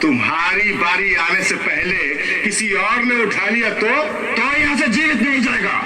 तुम्हारी बारी आने से पहले किसी और ने उठा लिया तो यहाँ से जीवित नहीं जाएगा।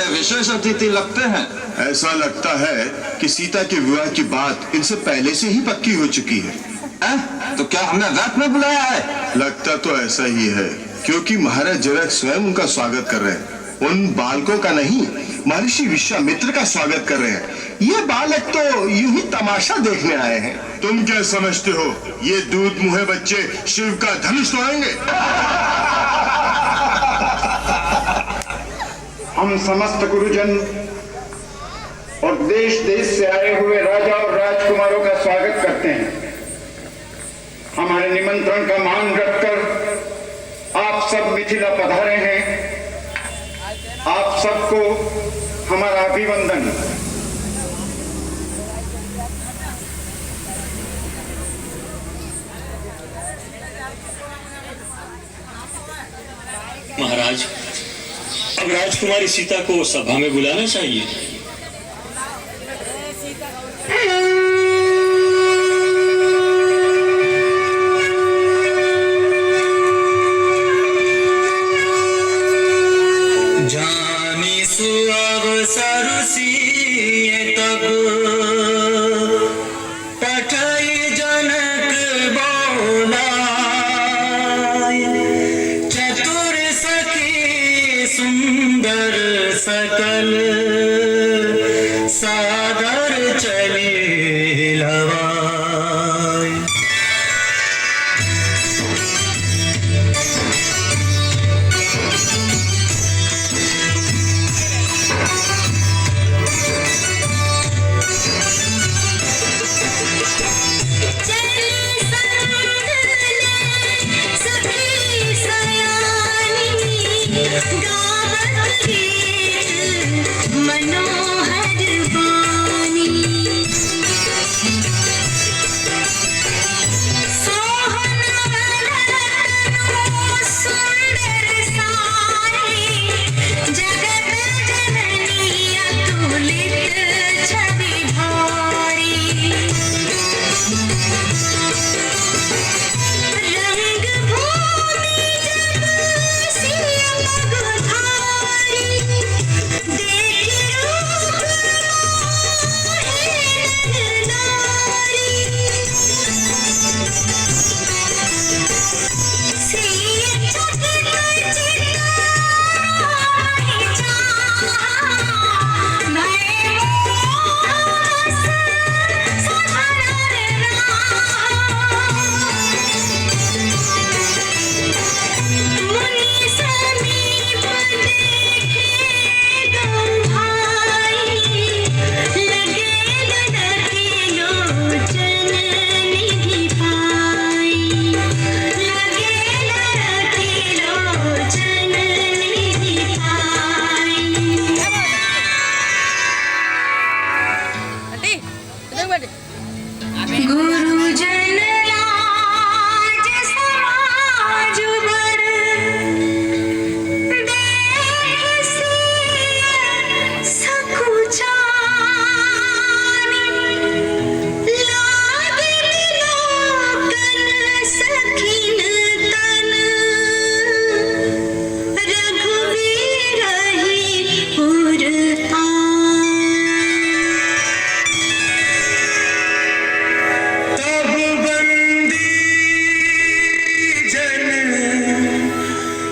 विशेष अतिथि लगते हैं। ऐसा लगता है कि सीता के विवाह की बात इनसे पहले से ही पक्की हो चुकी है। तो क्या हमें रात में बुलाया है? लगता तो ऐसा ही है, क्योंकि महाराज जनक स्वयं उनका स्वागत कर रहे हैं। उन बालकों का नहीं, महर्षि विश्वामित्र का स्वागत कर रहे हैं। ये बालक तो यूं ही तमाशा देखने आए हैं। तुम क्या समझते हो ये दूध मुहे बच्चे शिव का धनुष तोड़ेंगे? हम समस्त गुरुजन और देश देश से आए हुए राजा और राजकुमारों का स्वागत करते हैं। हमारे निमंत्रण का मान रखकर आप सब मिथिला पधारे हैं। आप सबको हमारा अभिवंदन। महाराज, अब राजकुमारी सीता को सभा में बुलाना चाहिए। जानी सुअवसर सिए तब पठई जनक बोलाय, चतुर सखी सुंदर सकल सादर चली लवाय।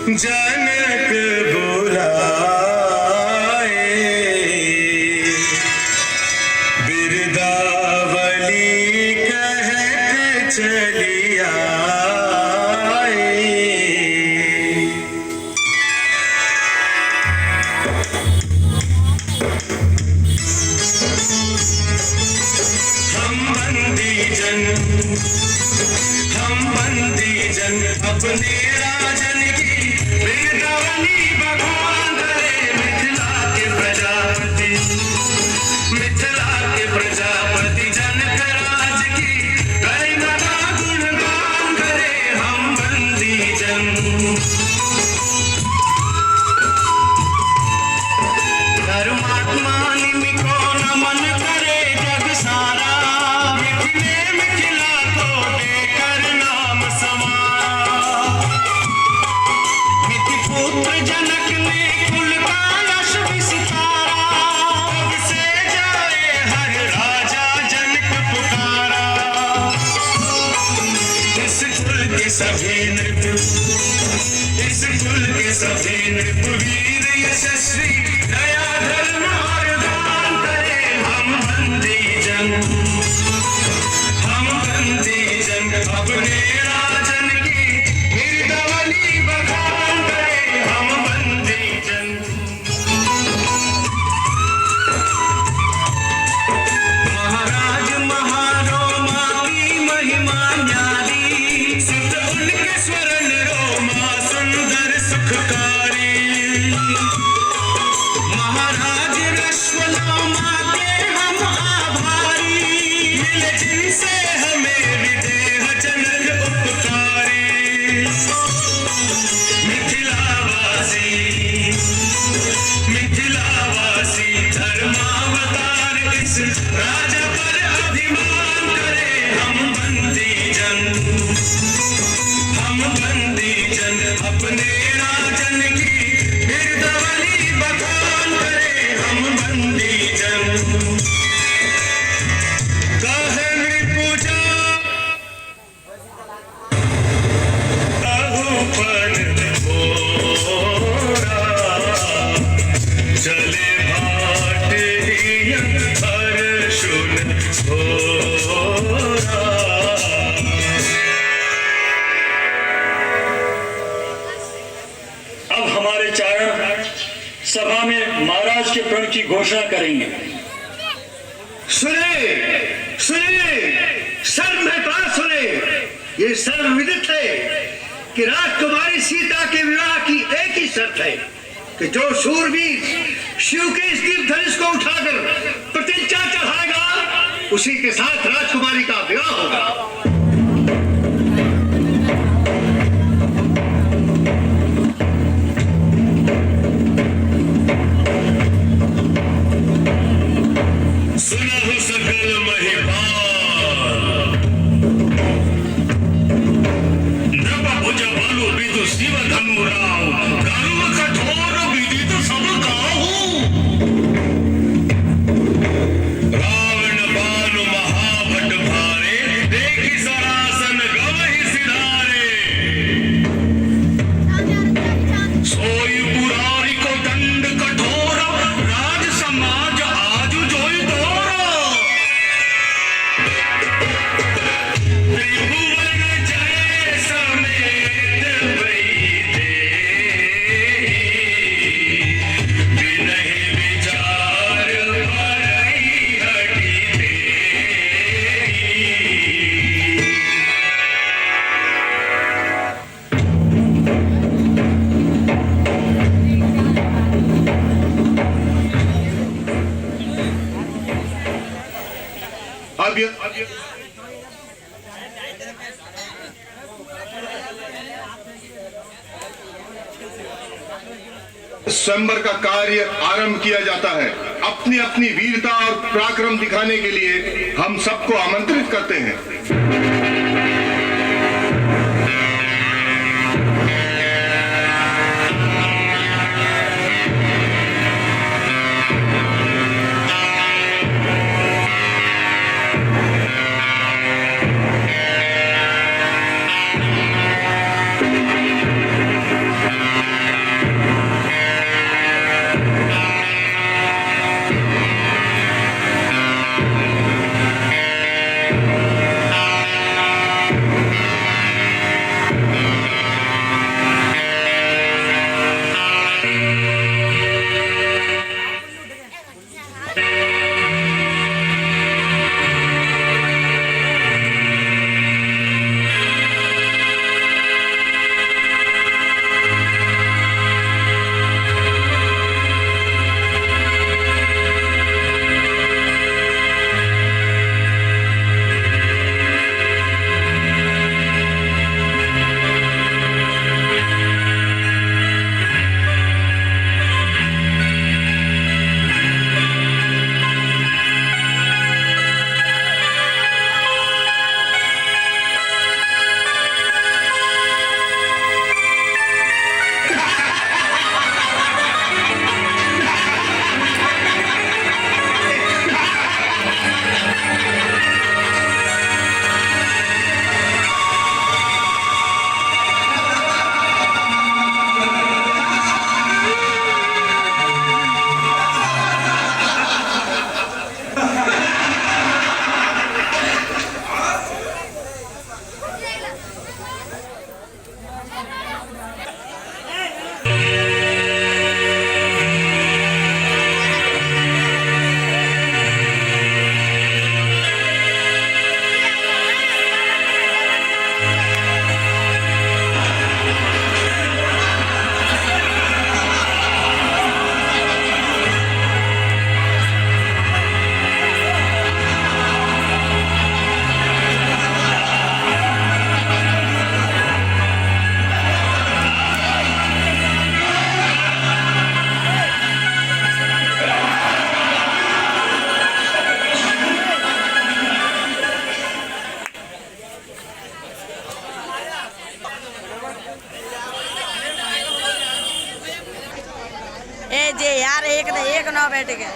जनक बुलाए, बिरदावली कहत चली आए। हम बंदी जन अपने राजन की बिरदावली भगवान करे। मिथिला के प्रजापति जनक राज की करें नाना गुणगान करे। हम बंदी जन धर्मात्मा निमिको नमन करे जग सारा। मिथिले मिथिला को देकर नाम समारा। मिथिपुत्र जनक ने कुल का यश विस्तारा। अब से जाए हर राजा जनक पुकारा। इस कुल के सभी नृप वीर यशस्वी दया धर्म और दान करे। हम बंदी जन अपने राजन की बिरदावली बखान करे। हम बंदी जन महाराज महारोमा की महिमा न्यारी। सुत उनके स्वरण रोमा सुंदर सुखकारी। महाराज रश्वलोमा के हम आभारी। मिले जिनसे हमें विदेह जनक उपकारी। मिथिलावासी धर्मावतार इस राजा पर अभिमान करे। हम बंदी जन अपने राजन की बिरदावली बखान करे। हम बंदी जन कहे नृपुजा बहुपन घोरा। चले भाट अर्जुन घोरा। अब हमारे चारण सभा में महाराज के प्रण की घोषणा करेंगे। सुने सर्वमेता सुने। ये सर्वविदित है कि राजकुमारी सीता के विवाह की एक ही शर्त है कि जो शूरवीर शिव के इस दिव्य धनुष को उठाकर प्रतिज्ञा चढ़ाएगा उसी के साथ राजकुमारी का विवाह होगा। सुनहु सकल महिपाल, नभ भुज बलु विदु शिव धनु राव। कर्म कठोर विदित सब काहू। रावण बाण महाभट भारे, देखि सरासन गवहि सिधारे। सोई पुरारी को दंड कठोर, राज समाज आज जोई दौरा। त्रिभुवन जय समेत वैदेही, विनहि विचार भरहि हठि देही। अब स्वयंवर का कार्य आरंभ किया जाता है। अपनी अपनी वीरता और पराक्रम दिखाने के लिए हम सबको आमंत्रित करते हैं। जे यार एक न एक ना बैठ गए।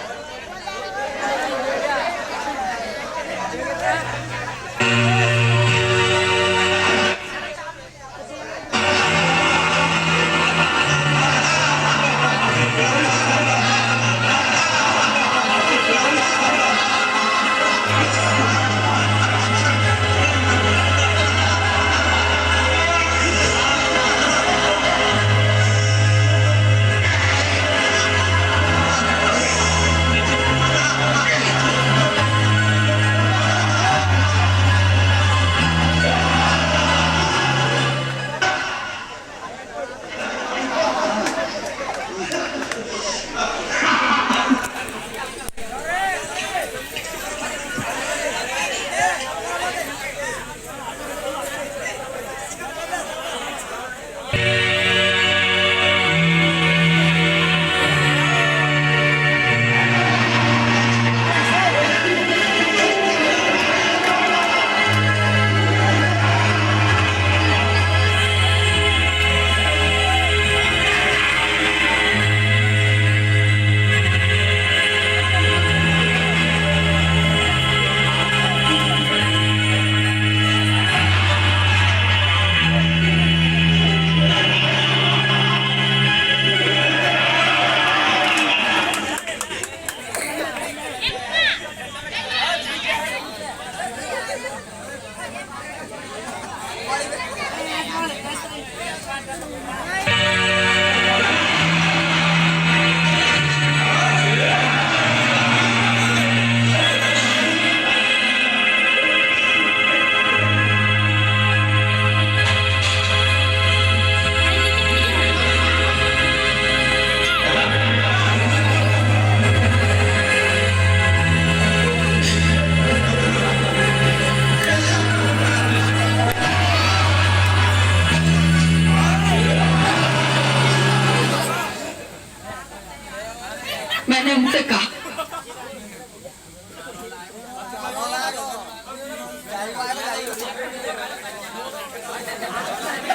मैंने उनसे कहा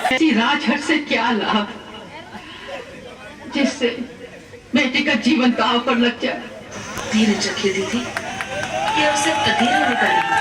ऐसी राजहट से क्या लाभ जिससे बेटी का जीवन दांव पर लग जाए। धीरज रखिए दीदी, ये उसे अधीरा निकालेगी।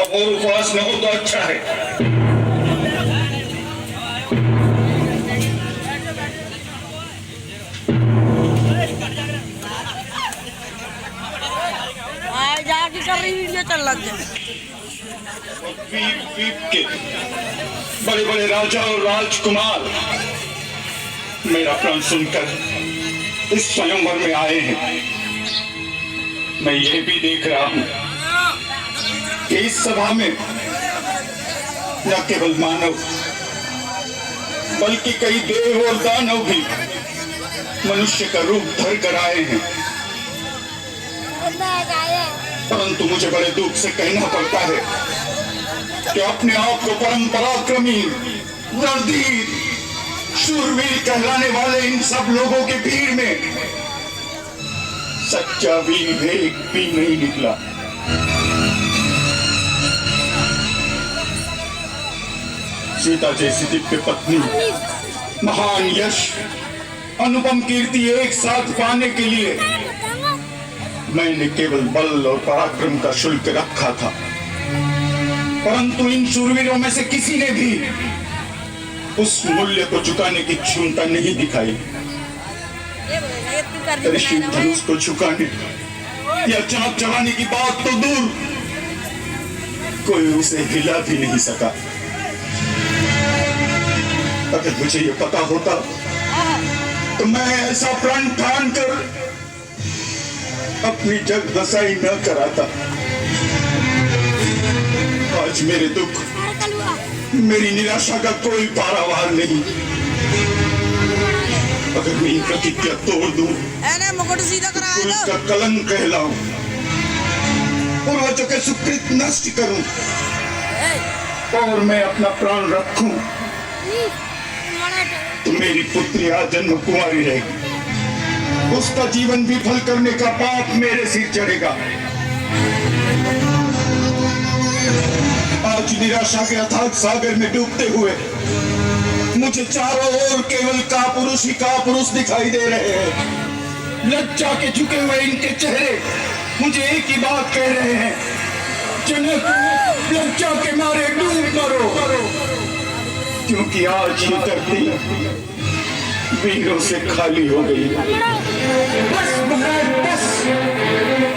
और उपवास न हो तो अच्छा है। जाके कर रही वीडियो चल लग जाए। के बड़े बड़े राजा और राजकुमार मेरा प्रण सुनकर इस स्वयंवर में आए हैं। मैं ये भी देख रहा हूं कि इस सभा में न केवल मानव बल्कि कई देव और दानव भी मनुष्य का रूप धर कर आए हैं। परंतु मुझे बड़े दुख से कहना पड़ता है कि अपने आप को परम पराक्रमी, रणधीर, शूरवीर कहलाने वाले इन सब लोगों की भीड़ में सच्चा वीर एक भी नहीं निकला। सीता जैसी दिव्य पत्नी, महान यश, अनुपम कीर्ति एक साथ पाने के लिए मैंने केवल बल और पराक्रम का शुल्क रखा था, परंतु इन शूरवीरों में से किसी ने भी उस मूल्य को चुकाने की क्षमता नहीं दिखाई। ऋषि धनुष को झुकाने या चाक चलाने की बात तो दूर, कोई उसे हिला भी नहीं सका। अगर मुझे ये पता होता तो मैं ऐसा प्रण ठान कर अपनी जग बसाई न कराता। आज मेरे दुख, मेरी निराशा का कोई पारावार नहीं। अगर मैं ये प्रतिज्ञा तोड़ दूं, उसका कलंक कहलाऊं, पूर्वजों के सुकृत नष्ट करूं और मैं अपना प्राण रखूं, तो मेरी पुत्री आजन्म कुंवारी रहेगी। उसका जीवन विफल करने का पाप मेरे सिर चढ़ेगा। आज निराशा के अथाह सागर में डूबते हुए मुझे चारों ओर केवल कापुरुष ही कापुरुष दिखाई दे रहे हैं। लज्जा के झुके हुए इनके चेहरे मुझे एक ही बात कह रहे हैं, जनक, लज्जा के मारे डूब मरो, क्योंकि आज ये धरती वीरों से खाली हो गई। बस महाराज बस,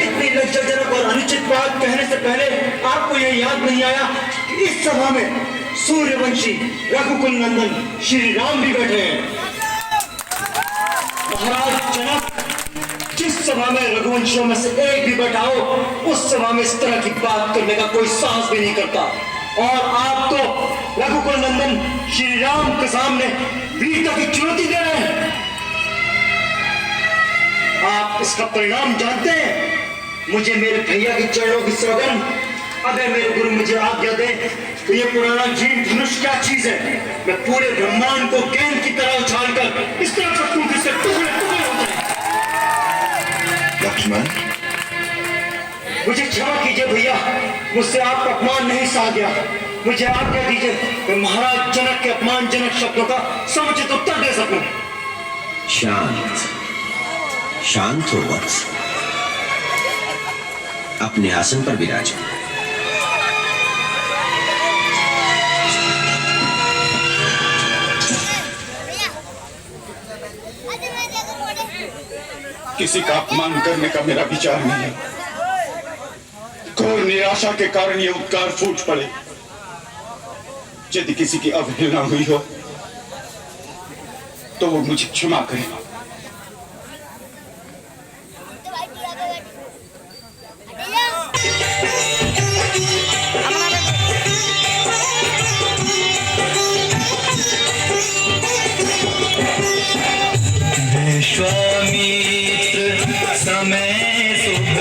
इतनी लज्जाजनक और अनुचित बात कहने से पहले आपको ये याद नहीं आया कि इस सभा में सूर्यवंशी रघुकुल नंदन श्री राम भी बैठे हैं। महाराज जनक, जिस सभा में रघुवंशियों में से एक भी बैठा हो, उस सभा में इस तरह की बात करने का कोई साहस भी नहीं करता। और आप तो रघुकुल नंदन श्री राम के सामने वीरता की चुनौती दे रहे हैं। आप इसका परिणाम जानते हैं? मुझे मेरे भैया के चरणों की सौगंध, अगर मेरे गुरु मुझे आज्ञा दे तो ये पुराना जीन धनुष क्या चीज है, मैं पूरे ब्रह्मांड को गेंद की तरह उछालकर इस तरह कर दूं जिससे टुकड़े टुकड़े हो जाए। लक्ष्मण, मुझे क्षमा कीजिए भैया, मुझसे आपका अपमान नहीं सहा गया। मुझे आज्ञा दीजिए मैं महाराज जनक के अपमानजनक शब्दों का समुचित उत्तर दे सकूं। शांत शांत हो वत्स, अपने आसन पर विराज। किसी का अपमान करने का मेरा विचार नहीं है। घोर निराशा के कारण ये उद्गार फूट पड़े। यदि किसी की अवहेलना हुई हो तो वो मुझे क्षमा करे। विश्वामित्र समय शुभ